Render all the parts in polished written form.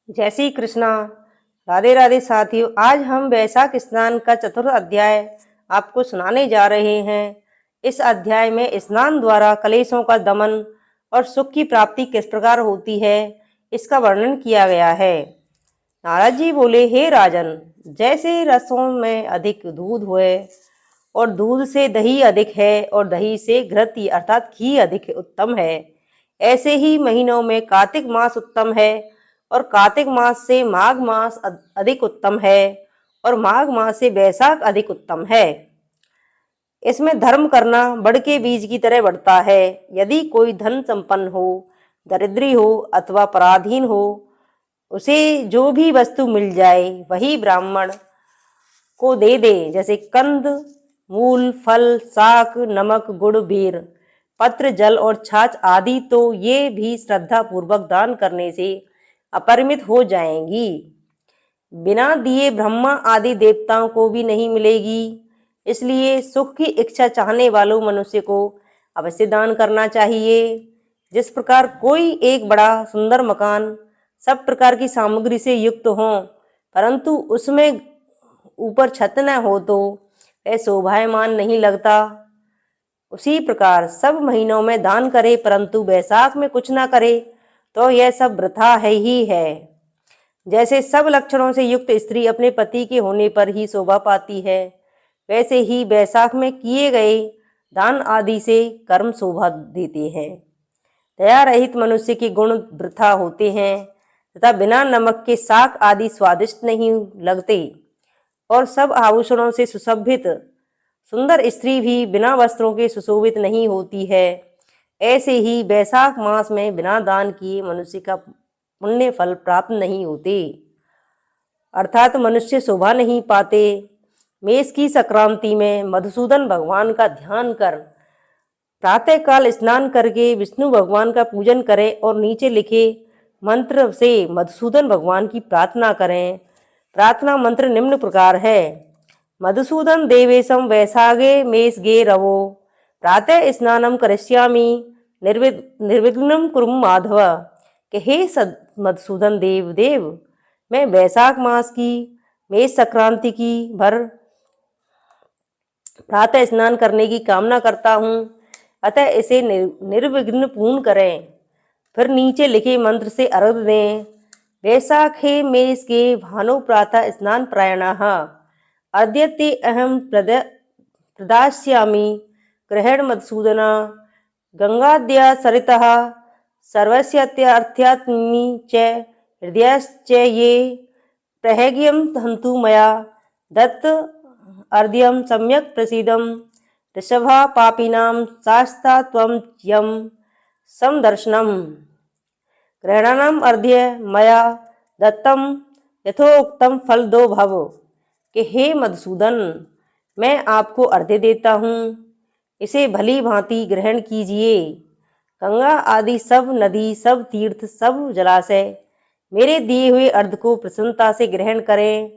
जय श्री कृष्णा। राधे राधे साथियों, आज हम वैशाख स्नान का चतुर्थ अध्याय आपको सुनाने जा रहे हैं। इस अध्याय में स्नान द्वारा कलेशों का दमन और सुख की प्राप्ति किस प्रकार होती है, इसका वर्णन किया गया है। नारद जी बोले, हे राजन, जैसे रसों में अधिक दूध हुए और दूध से दही अधिक है और दही से घृत अर्थात घी अधिक उत्तम है, ऐसे ही महीनों में कार्तिक मास उत्तम है और कार्तिक मास से माघ मास अधिक उत्तम है और माघ मास से वैशाख अधिक उत्तम है। इसमें धर्म करना बड़ के बीज की तरह बढ़ता है। यदि कोई धन संपन्न हो, दरिद्री हो अथवा पराधीन हो, उसे जो भी वस्तु मिल जाए वही ब्राह्मण को दे दे, जैसे कंद मूल फल शाक नमक गुड़ बीर पत्र जल और छाछ आदि, तो ये भी श्रद्धा पूर्वक दान करने से अपरिमित हो जाएंगी। बिना दिए ब्रह्मा आदि देवताओं को भी नहीं मिलेगी। इसलिए सुख की इच्छा चाहने वालों मनुष्य को अवश्य दान करना चाहिए। जिस प्रकार कोई एक बड़ा सुंदर मकान सब प्रकार की सामग्री से युक्त हो, परंतु उसमें ऊपर छत न हो तो वह शोभायमान नहीं लगता, उसी प्रकार सब महीनों में दान करे परंतु वैशाख में कुछ ना करे तो यह सब वृथा है ही है। जैसे सब लक्षणों से युक्त स्त्री अपने पति के होने पर ही शोभा पाती है, वैसे ही वैशाख में किए गए दान आदि से कर्म शोभा देते हैं। दया रहित मनुष्य के गुण वृथा होते हैं तथा बिना नमक के शाक आदि स्वादिष्ट नहीं लगते और सब आभूषणों से सुशोभित सुंदर स्त्री भी बिना वस्त्रों के सुशोभित नहीं होती है। ऐसे ही वैशाख मास में बिना दान किए मनुष्य का पुण्य फल प्राप्त नहीं होते, अर्थात मनुष्य शोभा नहीं पाते। मेष की संक्रांति में मधुसूदन भगवान का ध्यान कर प्रातःकाल स्नान करके विष्णु भगवान का पूजन करें और नीचे लिखे मंत्र से मधुसूदन भगवान की प्रार्थना करें। प्रार्थना मंत्र निम्न प्रकार है। मधुसूदन देवेशम वैशाखे मेषगे रवो प्रातः स्नानम करिष्यामि निर्विघ्नं कुरु माधव। कि हे मधुसूदन देव, मैं वैशाख मास की मेष संक्रांति की भर प्रातः स्नान करने की कामना करता हूँ, अतः इसे निर्विघ्न पूर्ण करें। फिर नीचे लिखे मंत्र से अर्घ्य दें। वैशाखे मेष के भानु प्रातः स्नान प्रायणः अद्यते अहम प्रदास्यामि ग्रहण मधुसूदना गंगाद्या सरितः सर्वस्यार्थ्यात्मी च हृदयश्च ये प्रहग्यम हन्तु मया दत्त अर्घ्यं सम्यक् प्रसीदं ऋषभा पापिनां शास्ता त्वं यं समदर्शनम्। ग्रहणानाम् अर्घ्य मया दत्तम यथोक्तम फल दो भव। कि हे मधुसूदन, मैं आपको अर्घ्य देता हूँ, इसे भली भांति ग्रहण कीजिए। गंगा आदि सब नदी, सब तीर्थ, सब जलाशय मेरे दिए हुए अर्घ्य को प्रसन्नता से ग्रहण करें।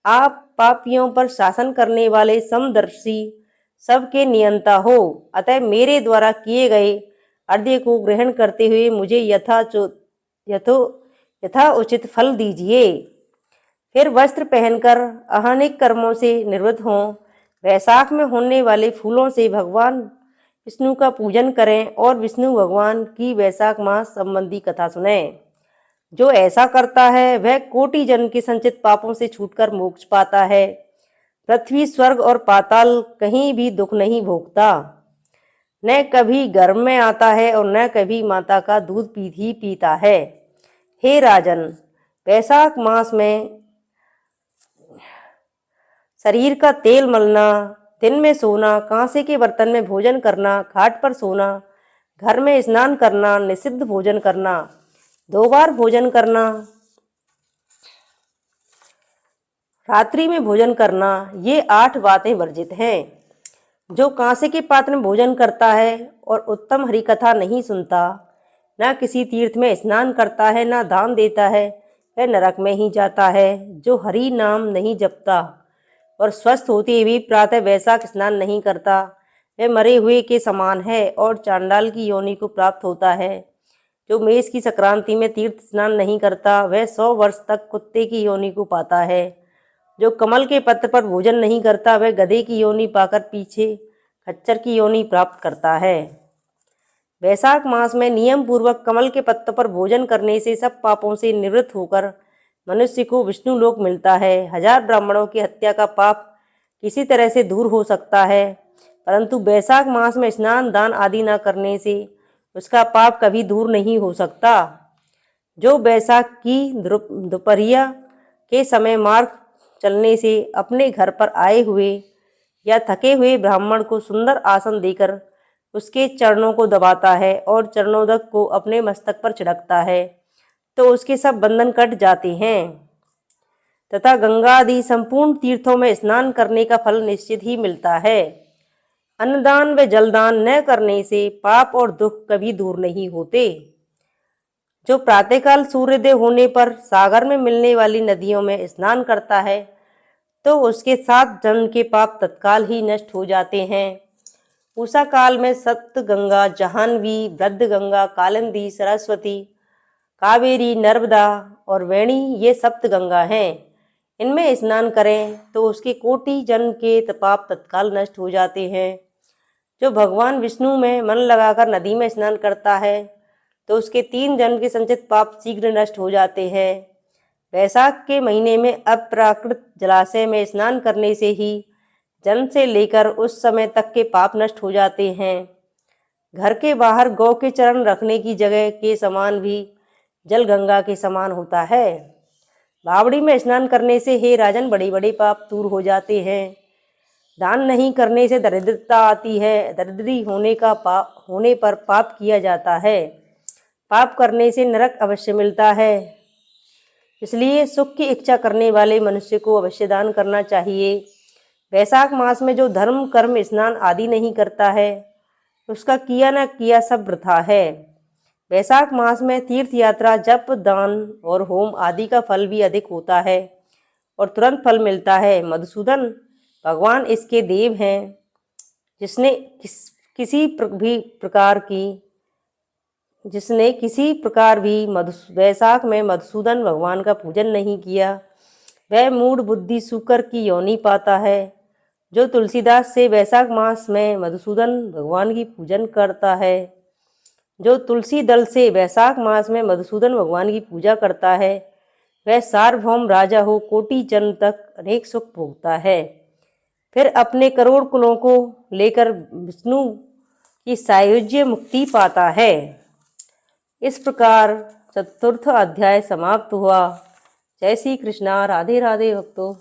आप पापियों पर शासन करने वाले समदर्शी सबके नियंता हो, अतः मेरे द्वारा किए गए अर्घ्य को ग्रहण करते हुए मुझे यथा उचित फल दीजिए। फिर वस्त्र पहनकर अहनिक कर्मों से निवृत्त हों। वैशाख में होने वाले फूलों से भगवान विष्णु का पूजन करें और विष्णु भगवान की वैशाख मास संबंधी कथा सुनें। जो ऐसा करता है वह कोटि जन्म के संचित पापों से छूटकर मोक्ष पाता है। पृथ्वी स्वर्ग और पाताल कहीं भी दुख नहीं भोगता, न कभी गर्भ में आता है और न कभी माता का दूध ही पीता है। हे राजन, वैशाख मास में शरीर का तेल मलना, दिन में सोना, कांसे के बर्तन में भोजन करना, घाट पर सोना, घर में स्नान करना, निषिद्ध भोजन करना, 2 बार भोजन करना, रात्रि में भोजन करना, ये 8 बातें वर्जित हैं। जो कांसे के पात्र में भोजन करता है और उत्तम हरि कथा नहीं सुनता, न किसी तीर्थ में स्नान करता है, न दान देता है, वह नरक में ही जाता है। जो हरि नाम नहीं जपता और स्वस्थ होते हुए प्रातः वैशाख स्नान नहीं करता, वह मरे हुए के समान है और चांडाल की योनि को प्राप्त होता है। जो मेष की संक्रांति में तीर्थ स्नान नहीं करता वह 100 वर्ष तक कुत्ते की योनि को पाता है। जो कमल के पत्र पर भोजन नहीं करता वह गधे की योनि पाकर पीछे खच्चर की योनि प्राप्त करता है। वैशाख मास में नियम पूर्वक कमल के पत्तों पर भोजन करने से सब पापों से निवृत्त होकर मनुष्य को विष्णु लोक मिलता है। 1000 ब्राह्मणों की हत्या का पाप किसी तरह से दूर हो सकता है, परंतु वैशाख मास में स्नान दान आदि न करने से उसका पाप कभी दूर नहीं हो सकता। जो बैसाख की दोपहरिया के समय मार्ग चलने से अपने घर पर आए हुए या थके हुए ब्राह्मण को सुंदर आसन देकर उसके चरणों को दबाता है और चरणोदक को अपने मस्तक पर छिड़कता है तो उसके सब बंधन कट जाते हैं तथा गंगा आदि संपूर्ण तीर्थों में स्नान करने का फल निश्चित ही मिलता है। अन्नदान व जलदान न करने से पाप और दुख कभी दूर नहीं होते। जो प्रातःकाल सूर्योदय होने पर सागर में मिलने वाली नदियों में स्नान करता है तो उसके 7 जन्म के पाप तत्काल ही नष्ट हो जाते हैं। उषा काल में सप्त गंगा, जाह्नवी, वृद्ध गंगा, कालिंदी, सरस्वती, कावेरी, नर्मदा और वेणी ये सप्त गंगा हैं। इनमें स्नान करें तो उसके कोटि जन्म के पाप तत्काल नष्ट हो जाते हैं। जो भगवान विष्णु में मन लगाकर नदी में स्नान करता है तो उसके 3 जन्म के संचित पाप शीघ्र नष्ट हो जाते हैं। वैशाख के महीने में अप्राकृत जलाशय में स्नान करने से ही जन्म से लेकर उस समय तक के पाप नष्ट हो जाते हैं। घर के बाहर गौ के चरण रखने की जगह के समान भी जल गंगा के समान होता है। बावड़ी में स्नान करने से हे राजन बड़े बड़े पाप दूर हो जाते हैं। दान नहीं करने से दरिद्रता आती है। दरिद्री होने पर पाप किया जाता है। पाप करने से नरक अवश्य मिलता है। इसलिए सुख की इच्छा करने वाले मनुष्य को अवश्य दान करना चाहिए। वैशाख मास में जो धर्म कर्म स्नान आदि नहीं करता है उसका किया न किया सब वृथा है। वैशाख मास में तीर्थ यात्रा, जप, दान और होम आदि का फल भी अधिक होता है और तुरंत फल मिलता है। मधुसूदन भगवान इसके देव हैं। जिसने किसी प्रकार भी वैशाख में मधुसूदन भगवान का पूजन नहीं किया वह मूढ़ बुद्धि सूकर की योनि पाता है। जो तुलसीदास से वैशाख मास में मधुसूदन भगवान की पूजन करता है, जो तुलसी दल से वैशाख मास में मधुसूदन भगवान की पूजा करता है वह सार्वभौम राजा हो कोटि जन्म तक अनेक सुख भोगता है। फिर अपने करोड़ कुलों को लेकर विष्णु की सायुज्य मुक्ति पाता है। इस प्रकार चतुर्थ अध्याय समाप्त हुआ। जय श्री कृष्णा। राधे राधे भक्तों।